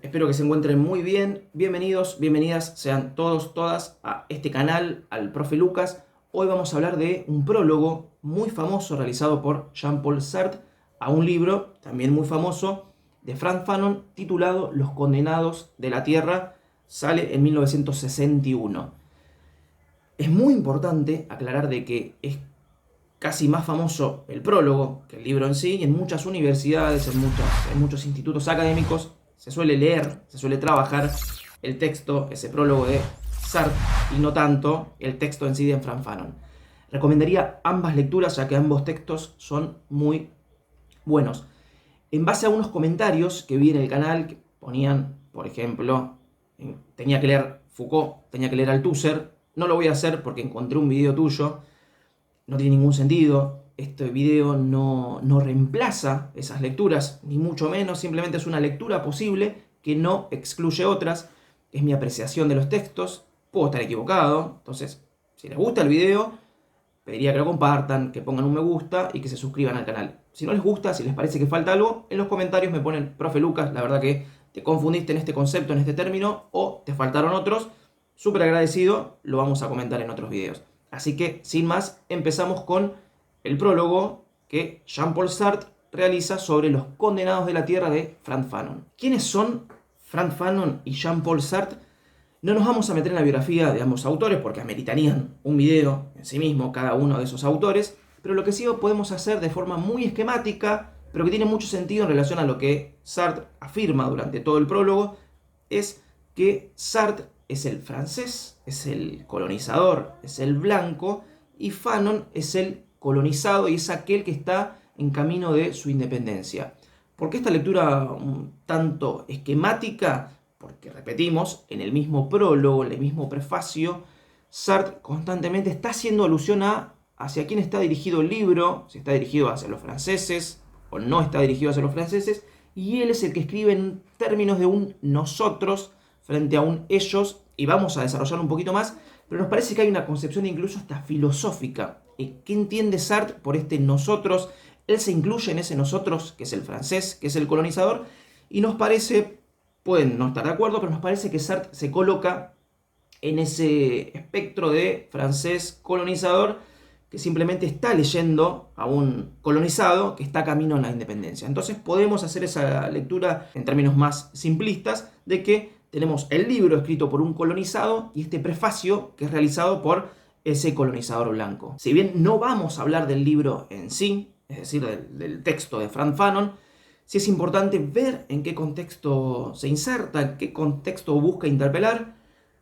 Espero que se encuentren muy bien. Bienvenidos, bienvenidas sean todos, todas a este canal, al Profe Lucas. Hoy vamos a hablar de un prólogo muy famoso realizado por Jean-Paul Sartre a un libro también muy famoso de Frantz Fanon titulado Los Condenados de la Tierra. Sale en 1961. Es muy importante aclarar de que es casi más famoso el prólogo que el libro en sí, y en muchas universidades, en muchos institutos académicos se suele leer, se suele trabajar el texto, ese prólogo de Sartre, y no tanto el texto en sí de Frantz Fanon. Recomendaría ambas lecturas, ya que ambos textos son muy buenos. En base a unos comentarios que vi en el canal, que ponían, por ejemplo, tenía que leer Foucault, tenía que leer Althusser. No lo voy a hacer porque encontré un video tuyo, no tiene ningún sentido. Este video no reemplaza esas lecturas, ni mucho menos, simplemente es una lectura posible que no excluye otras. Es mi apreciación de los textos, puedo estar equivocado. Entonces, si les gusta el video, pediría que lo compartan, que pongan un me gusta y que se suscriban al canal. Si no les gusta, si les parece que falta algo, en los comentarios me ponen: Profe Lucas, la verdad que te confundiste en este concepto, en este término, o te faltaron otros. Súper agradecido, lo vamos a comentar en otros videos. Así que, sin más, empezamos con el prólogo que Jean-Paul Sartre realiza sobre Los Condenados de la Tierra de Frantz Fanon. ¿Quiénes son Frantz Fanon y Jean-Paul Sartre? No nos vamos a meter en la biografía de ambos autores porque ameritarían un video en sí mismo cada uno de esos autores, pero lo que sí podemos hacer de forma muy esquemática, pero que tiene mucho sentido en relación a lo que Sartre afirma durante todo el prólogo, es que Sartre es el francés, es el colonizador, es el blanco, y Fanon es el colonizado y es aquel que está en camino de su independencia. ¿Por qué esta lectura un tanto esquemática? Porque, repetimos, en el mismo prólogo, en el mismo prefacio, Sartre constantemente está haciendo alusión a hacia quién está dirigido el libro, si está dirigido hacia los franceses o no está dirigido hacia los franceses, y él es el que escribe en términos de un nosotros frente a un ellos, y vamos a desarrollarlo un poquito más, pero nos parece que hay una concepción incluso hasta filosófica. ¿Qué entiende Sartre por este nosotros? Él se incluye en ese nosotros, que es el francés, que es el colonizador, y nos parece, pueden no estar de acuerdo, pero nos parece que Sartre se coloca en ese espectro de francés colonizador que simplemente está leyendo a un colonizado que está camino a la independencia. Entonces podemos hacer esa lectura en términos más simplistas de que tenemos el libro escrito por un colonizado y este prefacio que es realizado por ese colonizador blanco. Si bien no vamos a hablar del libro en sí, es decir, del texto de Frantz Fanon, sí es importante ver en qué contexto se inserta, en qué contexto busca interpelar.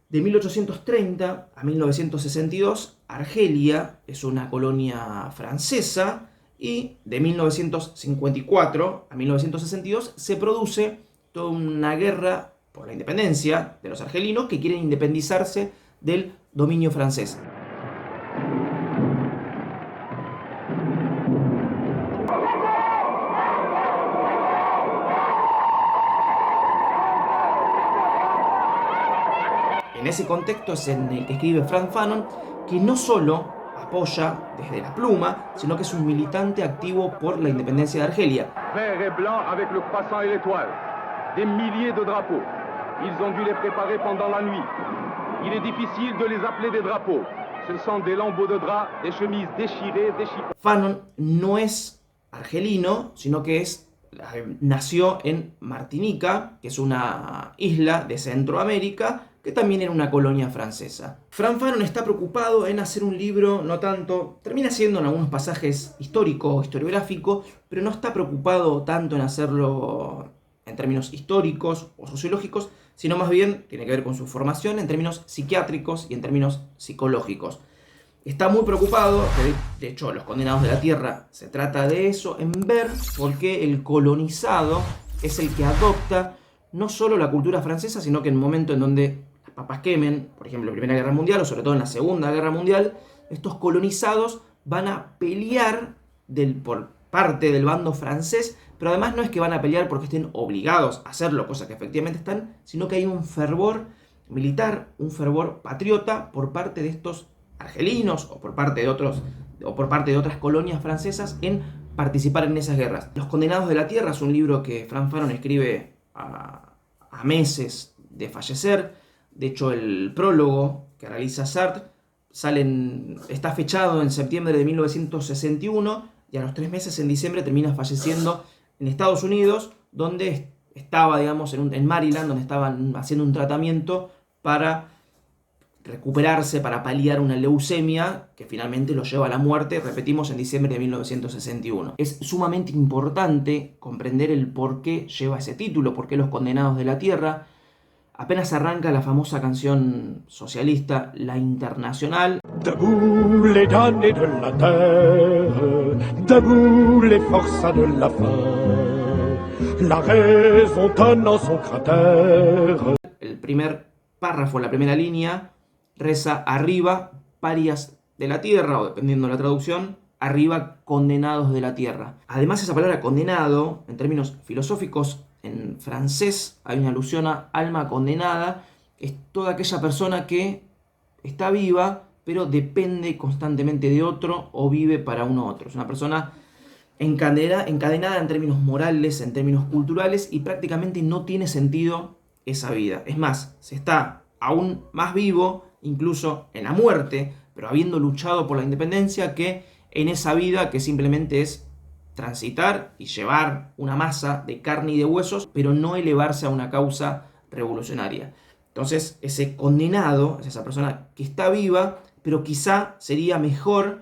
De 1830 a 1962, Argelia es una colonia francesa, y de 1954 a 1962 se produce toda una guerra por la independencia de los argelinos que quieren independizarse del dominio francés. En ese contexto es en el que escribe Frantz Fanon, que no solo apoya desde la pluma, sino que es un militante activo por la independencia de Argelia. Vert et blanc avec le croissant et l'étoile. Des milliers de drapeaux. Ils ont dû les préparer pendant la nuit. Il est difficile de les appeler des drapeaux. Ce sont des lambeaux de drap, des chemises déchirées, des chiffons. Fanon no es argelino, sino que nació en Martinica, que es una isla de Centroamérica, que también era una colonia francesa. Frantz Fanon está preocupado en hacer un libro, no tanto, termina siendo en algunos pasajes histórico, historiográfico, pero no está preocupado tanto en hacerlo en términos históricos o sociológicos, sino más bien tiene que ver con su formación en términos psiquiátricos y en términos psicológicos. Está muy preocupado, de hecho Los Condenados de la Tierra se trata de eso, en ver por qué el colonizado es el que adopta no solo la cultura francesa, sino que en el momento en donde las papas quemen, por ejemplo en la Primera Guerra Mundial o sobre todo en la Segunda Guerra Mundial, estos colonizados van a pelear por parte del bando francés, pero además no es que van a pelear porque estén obligados a hacerlo, cosa que efectivamente están, sino que hay un fervor militar, un fervor patriota por parte de estos argelinos o por parte de otras colonias francesas en participar en esas guerras. Los Condenados de la Tierra es un libro que Frantz Fanon escribe a a meses de fallecer. De hecho, el prólogo que realiza Sartre está fechado en septiembre de 1961 y a los 3 meses, en diciembre, termina falleciendo en Estados Unidos, donde estaba, digamos, en Maryland, donde estaban haciendo un tratamiento para recuperarse, para paliar una leucemia que finalmente lo lleva a la muerte, repetimos, en diciembre de 1961. Es sumamente importante comprender el por qué lleva ese título, por qué Los Condenados de la Tierra. Apenas arranca la famosa canción socialista La Internacional. Debout les damnés de la terre, debout les forçats de la faim, la raison tonne en son cratère. El primer párrafo, la primera línea, reza arriba, parias de la tierra, o dependiendo de la traducción, arriba, condenados de la tierra. Además, esa palabra condenado, en términos filosóficos, en francés hay una alusión a alma condenada, es toda aquella persona que está viva, pero depende constantemente de otro o vive para uno otro. Es una persona encadenada en términos morales, en términos culturales, y prácticamente no tiene sentido esa vida. Es más, se está aún más vivo, incluso en la muerte, pero habiendo luchado por la independencia, que en esa vida que simplemente es transitar y llevar una masa de carne y de huesos, pero no elevarse a una causa revolucionaria. Entonces, ese condenado es esa persona que está viva, pero quizá sería mejor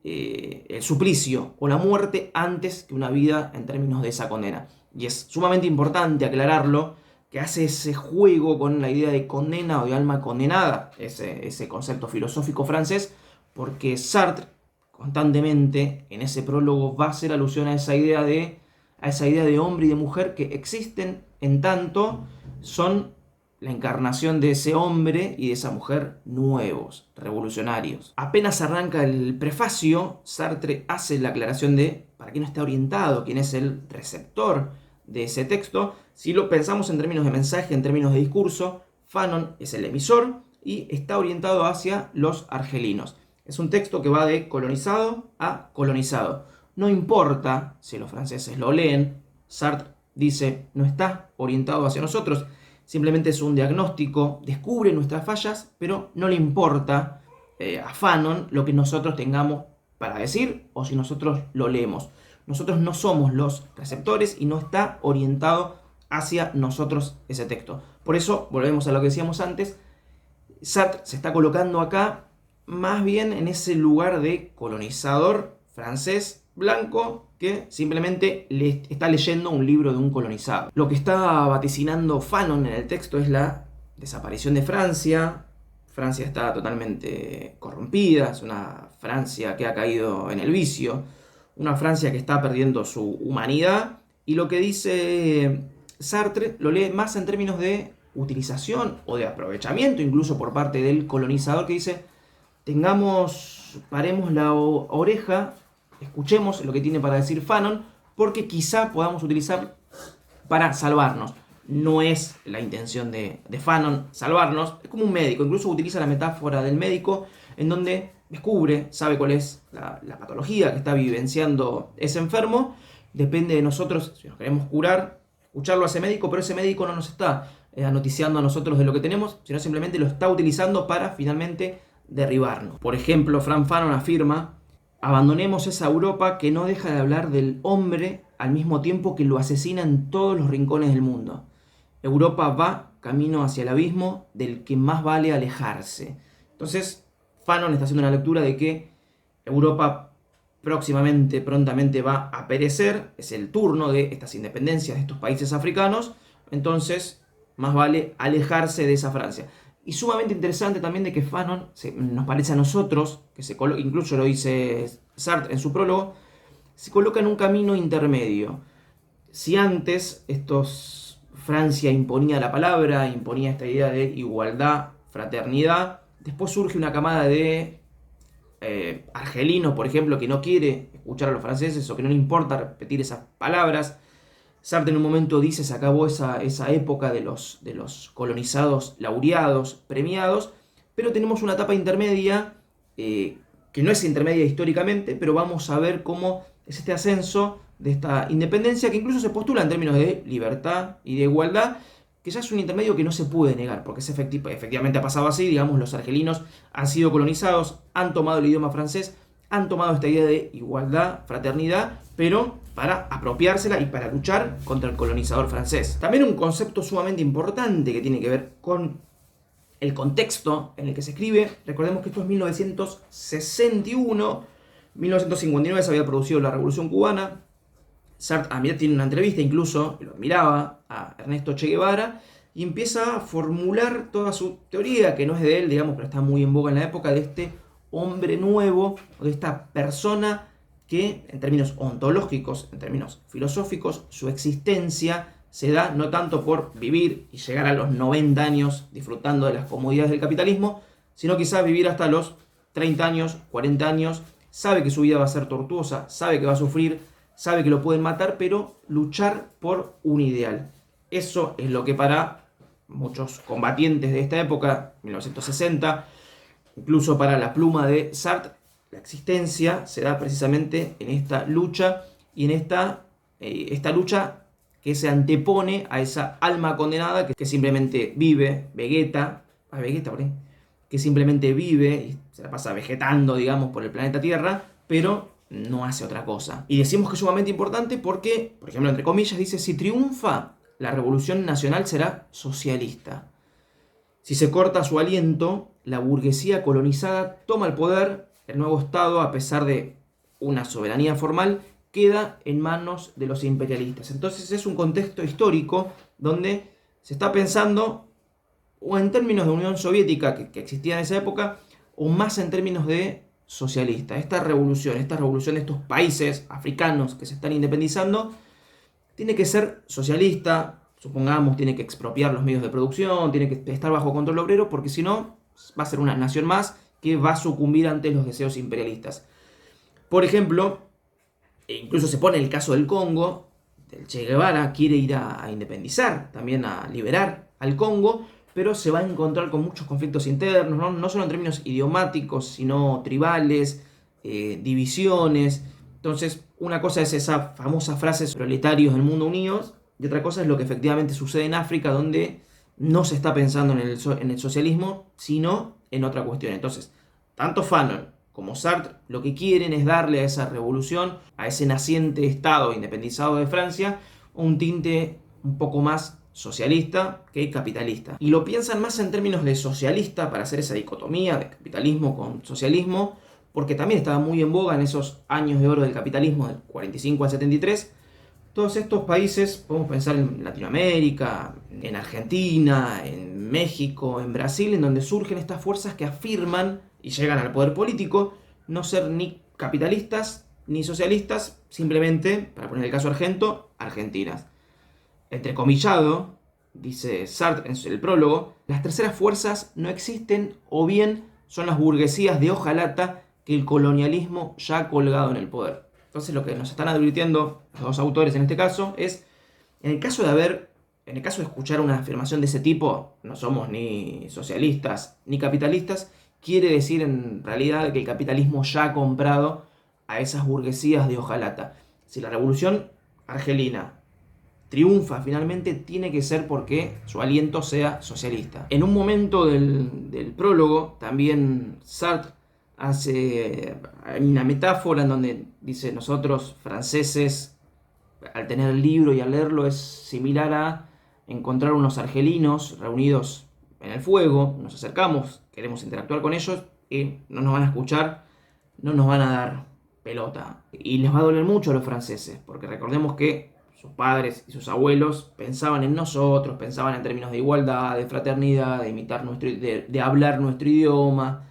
el suplicio o la muerte antes que una vida en términos de esa condena. Y es sumamente importante aclararlo, que hace ese juego con la idea de condena o de alma condenada, ese concepto filosófico francés, porque Sartre constantemente en ese prólogo va a hacer alusión a esa idea de hombre y de mujer que existen en tanto son la encarnación de ese hombre y de esa mujer nuevos, revolucionarios. Apenas arranca el prefacio, Sartre hace la aclaración de para quién está orientado, quién es el receptor de ese texto. Si lo pensamos en términos de mensaje, en términos de discurso, Fanon es el emisor y está orientado hacia los argelinos. Es un texto que va de colonizado a colonizado. No importa si los franceses lo leen, Sartre dice, no está orientado hacia nosotros, simplemente es un diagnóstico, descubre nuestras fallas, pero no le importa a Fanon lo que nosotros tengamos para decir o si nosotros lo leemos. Nosotros no somos los receptores y no está orientado hacia nosotros ese texto. Por eso, volvemos a lo que decíamos antes, Sartre se está colocando acá más bien en ese lugar de colonizador francés blanco que simplemente le está leyendo un libro de un colonizado. Lo que está vaticinando Fanon en el texto es la desaparición de Francia. Francia está totalmente corrompida, es una Francia que ha caído en el vicio, una Francia que está perdiendo su humanidad, y lo que dice Sartre lo lee más en términos de utilización o de aprovechamiento incluso por parte del colonizador, que dice paremos la oreja, escuchemos lo que tiene para decir Fanon, porque quizá podamos utilizar para salvarnos. No es la intención de Fanon salvarnos, es como un médico, incluso utiliza la metáfora del médico, en donde sabe cuál es la patología que está vivenciando ese enfermo, depende de nosotros si nos queremos curar, escucharlo a ese médico, pero ese médico no nos está noticiando a nosotros de lo que tenemos, sino simplemente lo está utilizando para finalmente derribarnos. Por ejemplo, Frank Fanon afirma: abandonemos esa Europa que no deja de hablar del hombre al mismo tiempo que lo asesina en todos los rincones del mundo. Europa va camino hacia el abismo del que más vale alejarse. Entonces, Fanon está haciendo una lectura de que Europa prontamente va a perecer, es el turno de estas independencias de estos países africanos, entonces más vale alejarse de esa Francia. Y sumamente interesante también de que Fanon, nos parece a nosotros, que incluso lo dice Sartre en su prólogo, se coloca en un camino intermedio. Si antes Francia imponía la palabra, imponía esta idea de igualdad, fraternidad, después surge una camada de argelinos, por ejemplo, que no quiere escuchar a los franceses o que no le importa repetir esas palabras. Sartre en un momento dice: se acabó esa época de los colonizados laureados, premiados, pero tenemos una etapa intermedia que no es intermedia históricamente, pero vamos a ver cómo es este ascenso de esta independencia que incluso se postula en términos de libertad y de igualdad, que ya es un intermedio que no se puede negar, porque efectivamente ha pasado así, digamos, los argelinos han sido colonizados, han tomado el idioma francés, han tomado esta idea de igualdad, fraternidad, pero para apropiársela y para luchar contra el colonizador francés. También un concepto sumamente importante que tiene que ver con el contexto en el que se escribe. Recordemos que esto es 1961, 1959 se había producido la Revolución Cubana. Sartre tiene una entrevista, incluso lo admiraba a Ernesto Che Guevara, y empieza a formular toda su teoría, que no es de él, digamos, pero está muy en boga en la época, de este hombre nuevo, o de esta persona que, en términos ontológicos, en términos filosóficos, su existencia se da no tanto por vivir y llegar a los 90 años disfrutando de las comodidades del capitalismo, sino quizás vivir hasta los 30 años, 40 años, sabe que su vida va a ser tortuosa, sabe que va a sufrir, sabe que lo pueden matar, pero luchar por un ideal. Eso es lo que para muchos combatientes de esta época, 1960, incluso para la pluma de Sartre, la existencia se da precisamente en esta lucha y en esta lucha que se antepone a esa alma condenada que simplemente vive, que simplemente vive y se la pasa vegetando, digamos, por el planeta Tierra, pero no hace otra cosa. Y decimos que es sumamente importante porque, por ejemplo, entre comillas, dice: si triunfa, la revolución nacional será socialista. Si se corta su aliento, la burguesía colonizada toma el poder, el nuevo Estado, a pesar de una soberanía formal, queda en manos de los imperialistas. Entonces es un contexto histórico donde se está pensando o en términos de Unión Soviética, que existía en esa época, o más en términos de socialista. Esta revolución de estos países africanos que se están independizando, tiene que ser socialista, supongamos, tiene que expropiar los medios de producción, tiene que estar bajo control obrero, porque si no, va a ser una nación más que va a sucumbir ante los deseos imperialistas. Por ejemplo, incluso se pone el caso del Congo, el Che Guevara quiere ir a independizar, también a liberar al Congo, pero se va a encontrar con muchos conflictos internos, no solo en términos idiomáticos, sino tribales, divisiones. Entonces, una cosa es esa famosa frase proletarios del mundo unidos, y otra cosa es lo que efectivamente sucede en África, donde no se está pensando en el socialismo, sino en otra cuestión. Entonces, tanto Fanon como Sartre lo que quieren es darle a esa revolución, a ese naciente Estado independizado de Francia, un tinte un poco más socialista que capitalista. Y lo piensan más en términos de socialista para hacer esa dicotomía de capitalismo con socialismo, porque también estaba muy en boga en esos años de oro del capitalismo, del 45 al 73. Todos estos países, podemos pensar en Latinoamérica, en Argentina, en México, en Brasil, en donde surgen estas fuerzas que afirman y llegan al poder político no ser ni capitalistas ni socialistas, simplemente, para poner el caso argento, argentinas. Entrecomillado, dice Sartre en el prólogo, las terceras fuerzas no existen o bien son las burguesías de hojalata que el colonialismo ya ha colgado en el poder. Entonces lo que nos están advirtiendo los dos autores en este caso es, en el caso de escuchar una afirmación de ese tipo, no somos ni socialistas ni capitalistas, quiere decir en realidad que el capitalismo ya ha comprado a esas burguesías de hojalata. Si la revolución argelina triunfa finalmente, tiene que ser porque su aliento sea socialista. En un momento del prólogo, también Sartre hace una metáfora en donde dice: nosotros franceses, al tener el libro y al leerlo, es similar a encontrar unos argelinos reunidos en el fuego, nos acercamos, queremos interactuar con ellos y no nos van a escuchar, no nos van a dar pelota. Y les va a doler mucho a los franceses, porque recordemos que sus padres y sus abuelos pensaban en nosotros, pensaban en términos de igualdad, de fraternidad, de imitar de hablar nuestro idioma,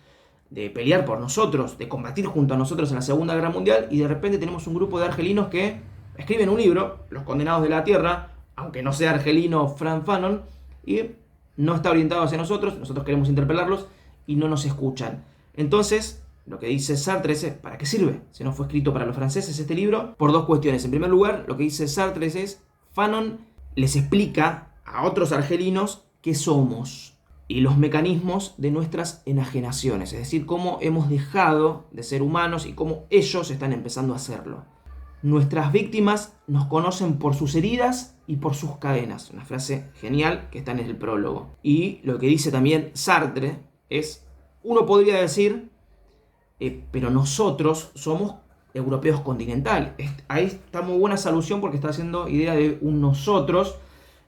de pelear por nosotros, de combatir junto a nosotros en la Segunda Guerra Mundial, y de repente tenemos un grupo de argelinos que escriben un libro, Los Condenados de la Tierra, aunque no sea argelino Frantz Fanon, y no está orientado hacia nosotros queremos interpelarlos y no nos escuchan. Entonces, lo que dice Sartre es: ¿para qué sirve? Si no fue escrito para los franceses este libro, por dos cuestiones. En primer lugar, lo que dice Sartre es: Fanon les explica a otros argelinos qué somos y los mecanismos de nuestras enajenaciones, es decir, cómo hemos dejado de ser humanos y cómo ellos están empezando a hacerlo. Nuestras víctimas nos conocen por sus heridas y por sus cadenas. Una frase genial que está en el prólogo. Y lo que dice también Sartre es, uno podría decir, pero nosotros somos europeos continentales. Ahí está muy buena esa alusión porque está haciendo idea de un nosotros,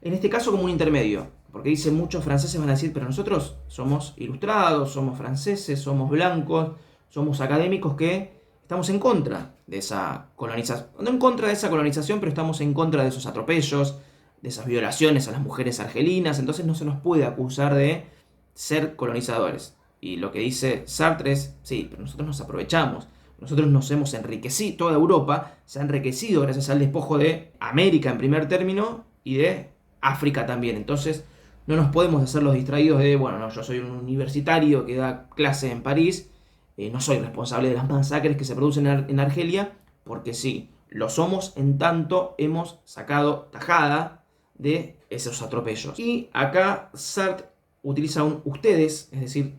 en este caso como un intermedio. Porque dice, muchos franceses van a decir, pero nosotros somos ilustrados, somos franceses, somos blancos, somos académicos que estamos en contra de esa colonización. No en contra de esa colonización, pero estamos en contra de esos atropellos, de esas violaciones a las mujeres argelinas. Entonces no se nos puede acusar de ser colonizadores. Y lo que dice Sartre es, sí, pero nosotros nos aprovechamos. Nosotros nos hemos enriquecido, toda Europa se ha enriquecido gracias al despojo de América en primer término y de África también. Entonces no nos podemos hacer los distraídos de, bueno, no, yo soy un universitario que da clase en París, no soy responsable de las masacres que se producen en Argelia, porque sí, lo somos en tanto hemos sacado tajada de esos atropellos. Y acá Sartre utiliza un ustedes, es decir,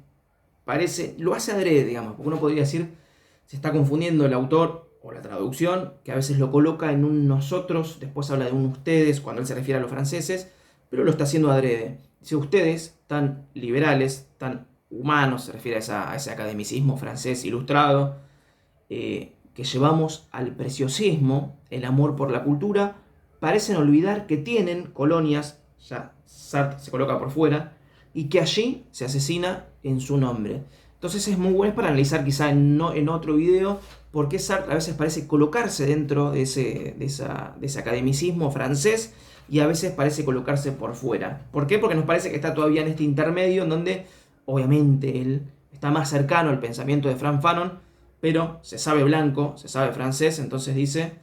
lo hace adrede, digamos, porque uno podría decir, se está confundiendo el autor o la traducción, que a veces lo coloca en un nosotros, después habla de un ustedes cuando él se refiere a los franceses, pero lo está haciendo adrede. Dice ustedes, tan liberales, tan humanos, se refiere a ese academicismo francés ilustrado, que llevamos al preciosismo, el amor por la cultura, parecen olvidar que tienen colonias, ya Sartre se coloca por fuera, y que allí se asesina en su nombre. Entonces es muy bueno para analizar quizá en otro video por qué Sartre a veces parece colocarse dentro de ese academicismo francés y a veces parece colocarse por fuera. ¿Por qué? Porque nos parece que está todavía en este intermedio en donde obviamente él está más cercano al pensamiento de Frantz Fanon, pero se sabe blanco, se sabe francés, entonces dice,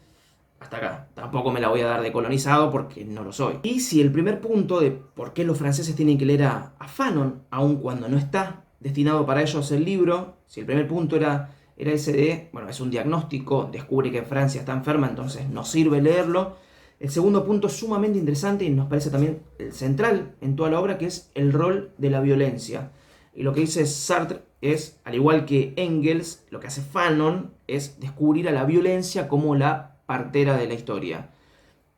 hasta acá, tampoco me la voy a dar de colonizado porque no lo soy. Y si el primer punto de por qué los franceses tienen que leer a Fanon, aun cuando no está destinado para ellos el libro, si el primer punto era ese de, bueno, es un diagnóstico, descubre que Francia está enferma, entonces nos sirve leerlo. El segundo punto es sumamente interesante y nos parece también el central en toda la obra, que es el rol de la violencia. Y lo que dice Sartre es, al igual que Engels, lo que hace Fanon es descubrir a la violencia como la partera de la historia.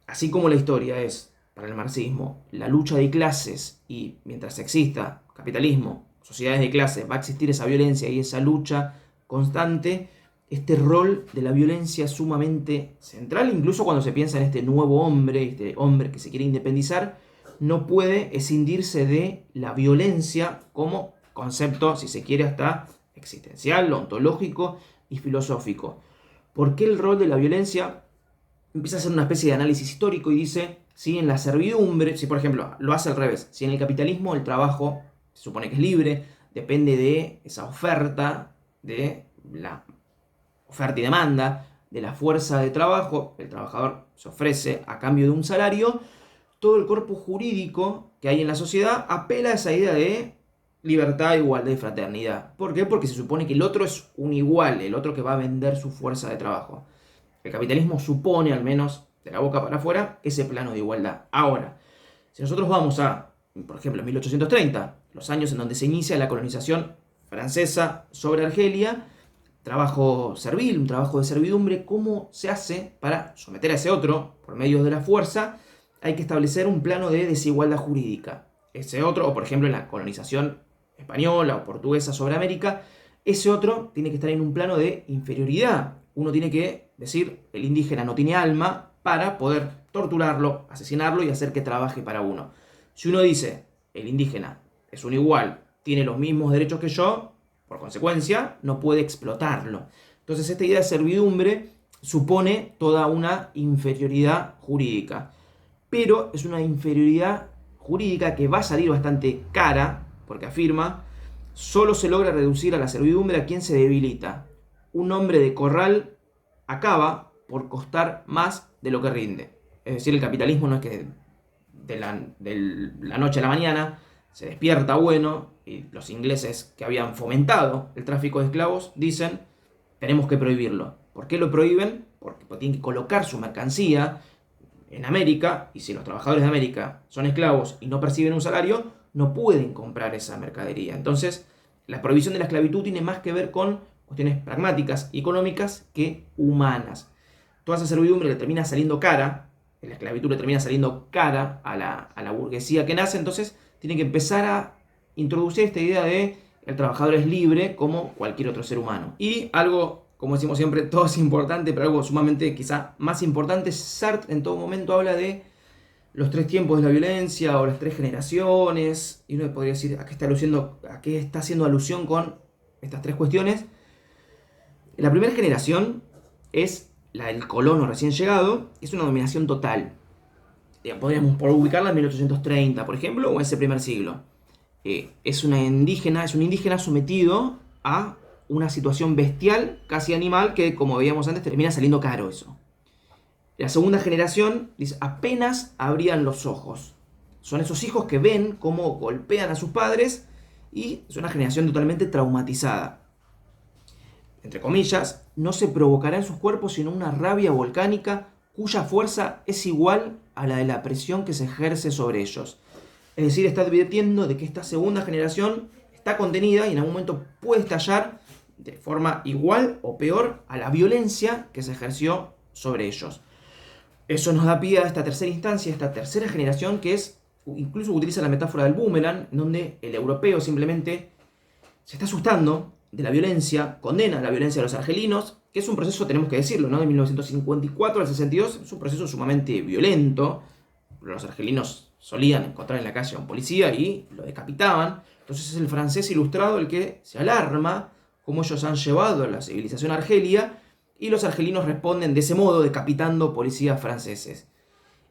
Así como la historia es, para el marxismo, la lucha de clases y mientras exista capitalismo, sociedades de clases, va a existir esa violencia y esa lucha constante, este rol de la violencia es sumamente central, incluso cuando se piensa en este nuevo hombre, este hombre que se quiere independizar, no puede escindirse de la violencia como concepto, si se quiere, hasta existencial, ontológico y filosófico. ¿Por qué el rol de la violencia? Empieza a hacer una especie de análisis histórico y dice, si en la servidumbre, si por ejemplo lo hace al revés, si en el capitalismo el trabajo se supone que es libre, depende de esa oferta, de la oferta y demanda, de la fuerza de trabajo, el trabajador se ofrece a cambio de un salario, todo el cuerpo jurídico que hay en la sociedad apela a esa idea de libertad, igualdad y fraternidad. ¿Por qué? Porque se supone que el otro es un igual, el otro que va a vender su fuerza de trabajo. El capitalismo supone, al menos de la boca para afuera, ese plano de igualdad. Ahora, si nosotros vamos a, por ejemplo, 1830, los años en donde se inicia la colonización francesa sobre Argelia, trabajo servil, un trabajo de servidumbre, ¿cómo se hace para someter a ese otro por medio de la fuerza? Hay que establecer un plano de desigualdad jurídica. Ese otro, o por ejemplo en la colonización española o portuguesa sobre América, ese otro tiene que estar en un plano de inferioridad. Uno tiene que decir, el indígena no tiene alma para poder torturarlo, asesinarlo y hacer que trabaje para uno. Si uno dice, el indígena es un igual, tiene los mismos derechos que yo, por consecuencia, no puede explotarlo. Entonces esta idea de servidumbre supone toda una inferioridad jurídica. Pero es una inferioridad jurídica que va a salir bastante cara, porque afirma, solo se logra reducir a la servidumbre a quien se debilita. Un hombre de corral acaba por costar más de lo que rinde. Es decir, el capitalismo no es que de la noche a la mañana se despierta bueno, y los ingleses que habían fomentado el tráfico de esclavos dicen, tenemos que prohibirlo. ¿Por qué lo prohíben? Porque tienen que colocar su mercancía en América, y si los trabajadores de América son esclavos y no perciben un salario, no pueden comprar esa mercadería. Entonces, la prohibición de la esclavitud tiene más que ver con cuestiones pragmáticas y económicas que humanas. toda esa servidumbre le termina saliendo cara, la esclavitud le termina saliendo cara a la burguesía que nace, entonces tiene que empezar a introducir esta idea de el trabajador es libre como cualquier otro ser humano. Y algo, como decimos siempre, todo es importante, pero algo sumamente quizá más importante, Sartre en todo momento habla de los 3 tiempos de la violencia o las 3 generaciones, y uno podría decir a qué está haciendo alusión con estas 3 cuestiones. La primera generación es la del colono recién llegado, es una dominación total. Podríamos ubicarla en 1830, por ejemplo, o en ese primer siglo. Es un indígena sometido a una situación bestial, casi animal, que como veíamos antes termina saliendo caro eso. La segunda generación dice, apenas abrían los ojos. Son esos hijos que ven cómo golpean a sus padres y es una generación totalmente traumatizada. Entre comillas, no se provocará en sus cuerpos sino una rabia volcánica cuya fuerza es igual a la de la presión que se ejerce sobre ellos. Es decir, está advirtiendo de que esta segunda generación está contenida y en algún momento puede estallar de forma igual o peor a la violencia que se ejerció sobre ellos. Eso nos da pie a esta tercera instancia, esta tercera generación que es, incluso utiliza la metáfora del boomerang, en donde el europeo simplemente se está asustando de la violencia, condena la violencia de los argelinos, que es un proceso, tenemos que decirlo, ¿no? De 1954 al 62, es un proceso sumamente violento. Los argelinos solían encontrar en la calle a un policía y lo decapitaban. Entonces es el francés ilustrado el que se alarma cómo ellos han llevado a la civilización a Argelia, y los argelinos responden de ese modo, decapitando policías franceses.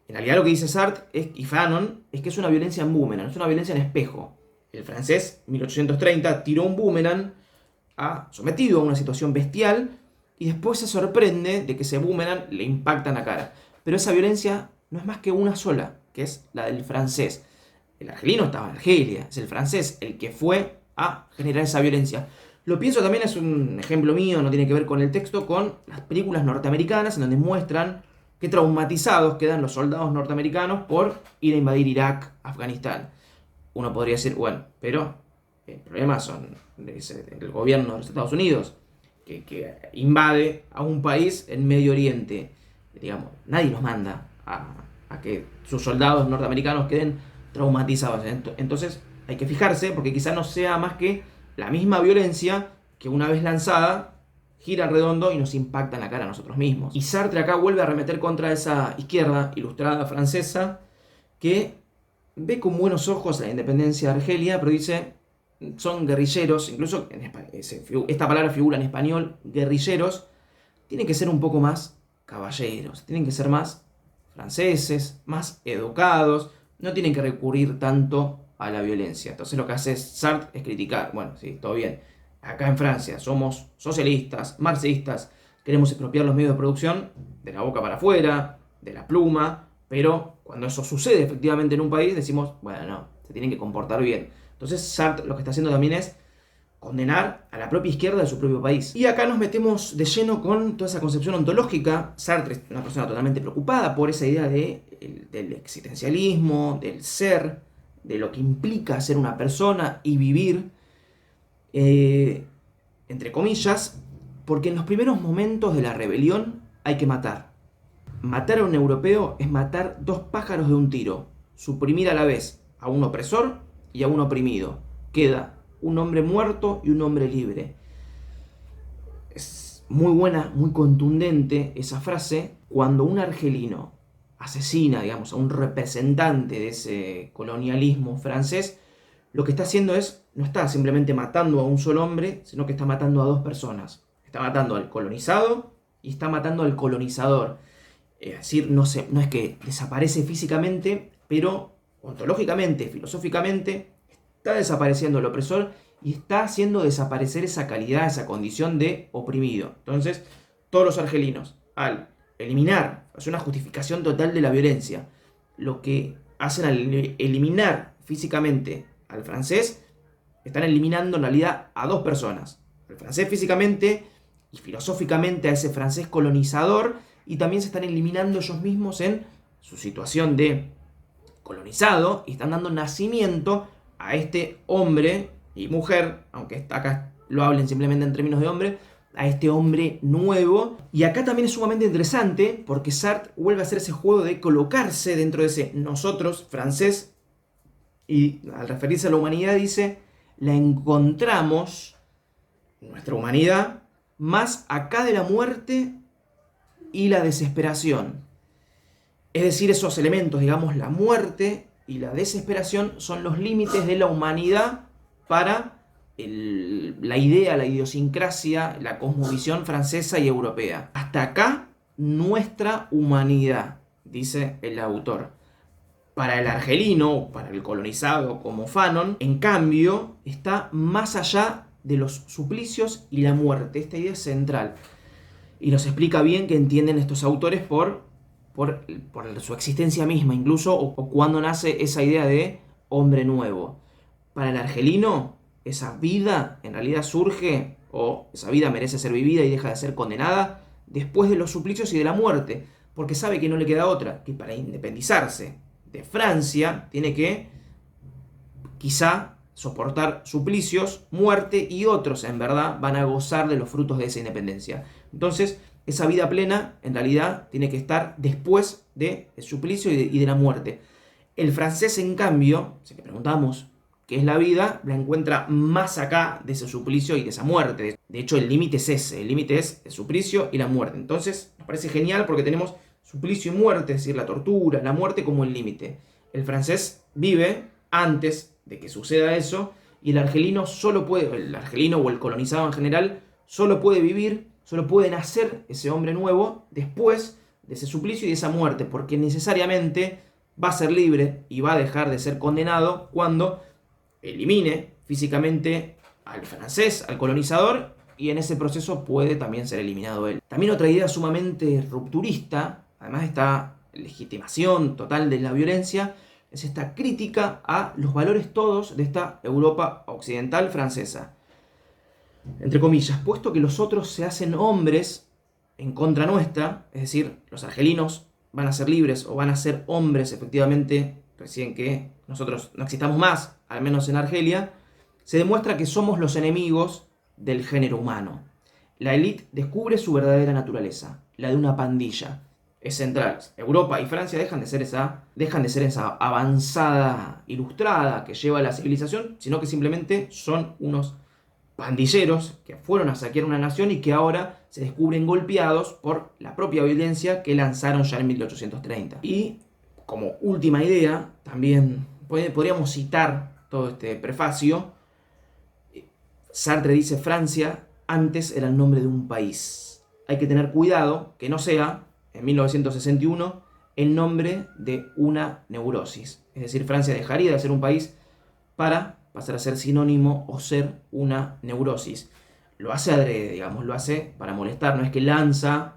En realidad lo que dice Sartre y Fanon es que es una violencia en boomerang, es una violencia en espejo. El francés, 1830, tiró un boomerang, sometido a una situación bestial, y después se sorprende de que ese boomerang le impacta en la cara. Pero esa violencia no es más que una sola, que es la del francés. El argelino estaba en Argelia, es el francés el que fue a generar esa violencia. Lo pienso también, es un ejemplo mío, no tiene que ver con el texto, con las películas norteamericanas en donde muestran qué traumatizados quedan los soldados norteamericanos por ir a invadir Irak, Afganistán. Uno podría decir, bueno, pero el problema son el gobierno de los Estados Unidos, que invade a un país en Medio Oriente. Digamos, nadie los manda a que sus soldados norteamericanos queden traumatizados. Entonces hay que fijarse, porque quizá no sea más que la misma violencia que una vez lanzada gira en redondo y nos impacta en la cara a nosotros mismos. Y Sartre acá vuelve a arremeter contra esa izquierda ilustrada francesa que ve con buenos ojos la independencia de Argelia, pero dice, son guerrilleros, incluso esta palabra figura en español, guerrilleros, tienen que ser un poco más caballeros, tienen que ser más franceses, más educados, no tienen que recurrir tanto a la violencia. Entonces lo que hace Sartre es criticar, bueno, sí, todo bien, acá en Francia somos socialistas, marxistas, queremos expropiar los medios de producción de la boca para afuera, de la pluma, pero cuando eso sucede efectivamente en un país decimos, bueno, no, se tienen que comportar bien. Entonces Sartre lo que está haciendo también es condenar a la propia izquierda de su propio país. Y acá nos metemos de lleno con toda esa concepción ontológica. Sartre es una persona totalmente preocupada por esa idea del existencialismo, del ser, de lo que implica ser una persona y vivir, entre comillas, porque en los primeros momentos de la rebelión hay que matar. Matar a un europeo es matar 2 pájaros de un tiro, suprimir a la vez a un opresor y a un oprimido. Queda un hombre muerto y un hombre libre. Es muy buena, muy contundente esa frase. Cuando un argelino asesina, digamos, a un representante de ese colonialismo francés, lo que está haciendo no está simplemente matando a un solo hombre, sino que está matando a 2 personas. Está matando al colonizado y está matando al colonizador. Es decir, no es que desaparece físicamente, pero ontológicamente, filosóficamente, está desapareciendo el opresor y está haciendo desaparecer esa calidad, esa condición de oprimido. Entonces, todos los argelinos, al eliminar, hacer una justificación total de la violencia, lo que hacen al eliminar físicamente al francés, están eliminando en realidad a 2 personas. El francés físicamente y filosóficamente a ese francés colonizador, y también se están eliminando ellos mismos en su situación de colonizado y están dando nacimiento a este hombre y mujer, aunque acá lo hablen simplemente en términos de hombre, a este hombre nuevo. Y acá también es sumamente interesante porque Sartre vuelve a hacer ese juego de colocarse dentro de ese nosotros francés, y al referirse a la humanidad dice: la encontramos, nuestra humanidad, más acá de la muerte y la desesperación. Es decir, esos elementos, digamos, la muerte y la desesperación son los límites de la humanidad para la idea, la idiosincrasia, la cosmovisión francesa y europea. Hasta acá, nuestra humanidad, dice el autor. Para el argelino, para el colonizado como Fanon, en cambio, está más allá de los suplicios y la muerte. Esta idea es central. Y nos explica bien qué entienden estos autores por su existencia misma, incluso, o cuando nace esa idea de hombre nuevo. Para el argelino, esa vida en realidad surge, o esa vida merece ser vivida y deja de ser condenada después de los suplicios y de la muerte, porque sabe que no le queda otra, que para independizarse de Francia tiene que quizá soportar suplicios, muerte, y otros en verdad van a gozar de los frutos de esa independencia. Entonces, esa vida plena en realidad tiene que estar después del suplicio y de la muerte. El francés, en cambio, si le preguntamos qué es la vida, la encuentra más acá de ese suplicio y de esa muerte. De hecho, el límite es ese, el límite es el suplicio y la muerte. Entonces, nos parece genial porque tenemos suplicio y muerte, es decir, la tortura, la muerte como el límite. El francés vive antes de que suceda eso, y el argelino o el colonizado en general, solo puede vivir, solo puede nacer ese hombre nuevo después de ese suplicio y de esa muerte, porque necesariamente va a ser libre y va a dejar de ser condenado cuando elimine físicamente al francés, al colonizador, y en ese proceso puede también ser eliminado él. También otra idea sumamente rupturista, además de esta legitimación total de la violencia, es esta crítica a los valores todos de esta Europa occidental francesa. Entre comillas, puesto que los otros se hacen hombres en contra nuestra, es decir, los argelinos van a ser libres o van a ser hombres efectivamente recién que nosotros no existamos más, al menos en Argelia, se demuestra que somos los enemigos del género humano. La élite descubre su verdadera naturaleza, la de una pandilla. Es central. Europa y Francia dejan de ser esa avanzada ilustrada que lleva a la civilización, sino que simplemente son unos pandilleros que fueron a saquear una nación y que ahora se descubren golpeados por la propia violencia que lanzaron ya en 1830. Y como última idea, también podríamos citar todo este prefacio. Sartre dice: Francia antes era el nombre de un país. Hay que tener cuidado que no sea, en 1961, el nombre de una neurosis. Es decir, Francia dejaría de ser un país para pasar a ser sinónimo o ser una neurosis. Lo hace adrede, digamos, lo hace para molestar. No es que lanza,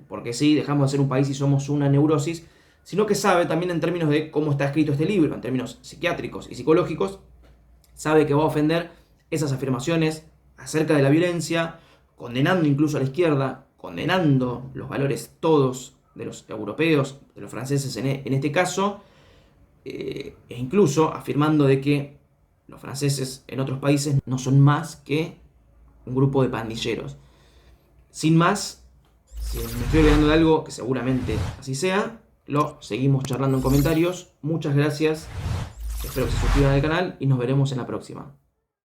porque sí, dejamos de ser un país y somos una neurosis, sino que sabe también, en términos de cómo está escrito este libro, en términos psiquiátricos y psicológicos, sabe que va a ofender esas afirmaciones acerca de la violencia, condenando incluso a la izquierda, condenando los valores todos de los europeos, de los franceses en este caso, e incluso afirmando de que los franceses en otros países no son más que un grupo de pandilleros. Sin más, si me estoy olvidando de algo, que seguramente así sea, lo seguimos charlando en comentarios. Muchas gracias, espero que se suscriban al canal y nos veremos en la próxima.